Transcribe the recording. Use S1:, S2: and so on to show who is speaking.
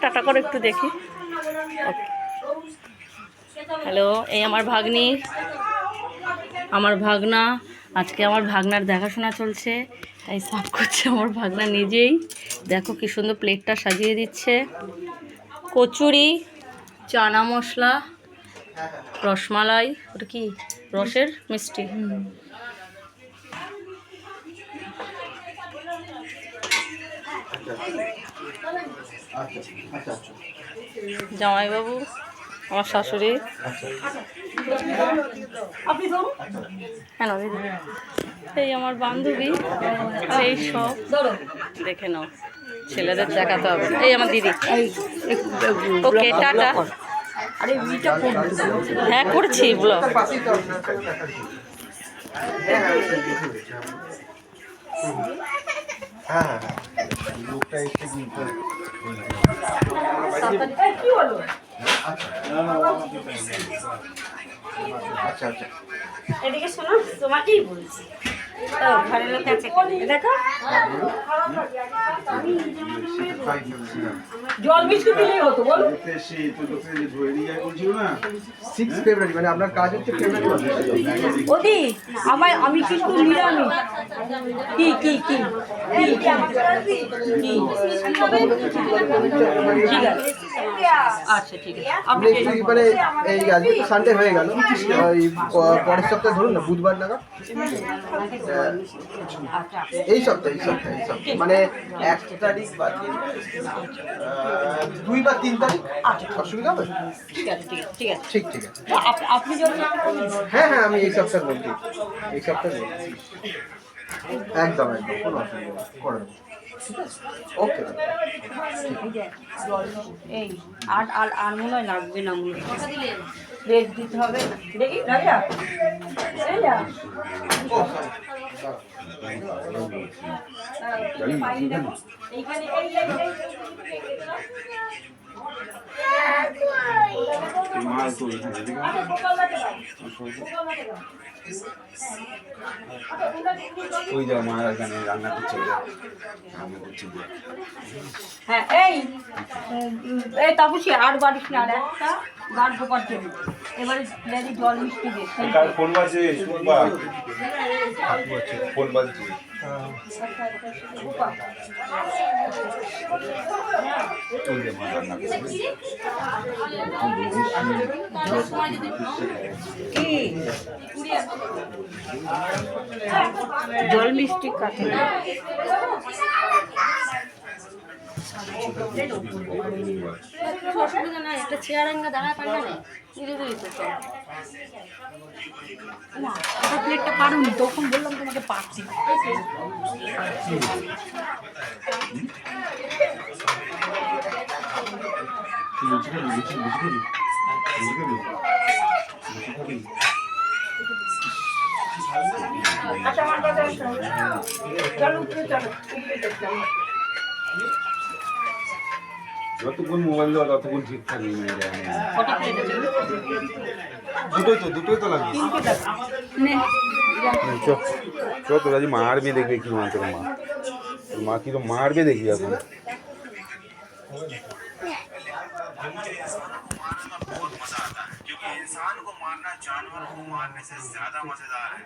S1: Tata করে একটু দেখি। ওকে, হ্যালো। এই আমার ভাগনা। আজকে আমার ভাগনার দেখাশোনা চলছে, তাই সাফ করছে আমার ভাগনা নিজেই। দেখো কি সুন্দর প্লেটটা সাজিয়ে দিচ্ছে। কচুরি, চানা মশলা, রসমালাই, ওটা কি রসের মিষ্টি। জামাইবাবু, আমার শাশুড়ি, হ্যাঁ দিদি, এই আমার বান্ধবী, আর এই সব দেখে নাও, ছেলেদের দেখাতে হবে। এই আমার দিদি। ওকে, টাটা। হ্যাঁ করছি ব্লগ। এদিকে শোনো, তোমাকেই বলছি। ঘরের লোক আছে, দেখো জল মিষ্টি দিলেই হতো। বলো
S2: মানে আপনার কাজ হচ্ছে
S1: ওদি, আমি কিন্তু নিরামিষ। কি কি কি ঠিক আছে, আচ্ছা ঠিক আছে।
S2: আপনি মানে এই আজকে সানডে হয়ে গেল, পরের সপ্তাহে ধরুন না বুধবার নাগাদ, এই সপ্তাহে মানে 1 তারিখ বা 2 বা 3 তারিখ। অসুবিধা হবে?
S1: ঠিক আছে ঠিক আছে ঠিক আছে
S2: ঠিক আছে।
S1: আপনি যদি
S2: হ্যাঁ আমি এই সপ্তাহে বলছি, এই সপ্তাহে একদম কোনো অসুবিধা নেই, করে দেবো। ওকে,
S1: এই আর মনে হয় লাগবে না, মনে হয় রেট দিতে হবে। দেখি রাজা,
S3: ওই যে মা এখানে রান্না করছে।
S1: হ্যাঁ এই তাপসী আর বাড়িস না, আর একটা বার ঢোকার জন্য এবারে জল মিষ্টি দিয়ে
S3: ফোন বাজে, ফোন বাজছে।
S1: জল মিষ্টি কাটে অসুবিধা নাই, একটা চেয়ার আঙ্গা দাঁড়ায় পারবে না। প্লেটটা পারুনি, তখন বললাম তোমাকে পারছি।
S3: যতক্ষণ মোবাইল দেওয়া ততক্ষণ ঠিক থাকবে। দুটোই তো লাগবে। তো রাজি মারবে, দেখবে কি মা তোর মা কি তো মারবে, দেখবি এখন। इंसान को मारना जानवर को मारने से ज्यादा मजेदार है।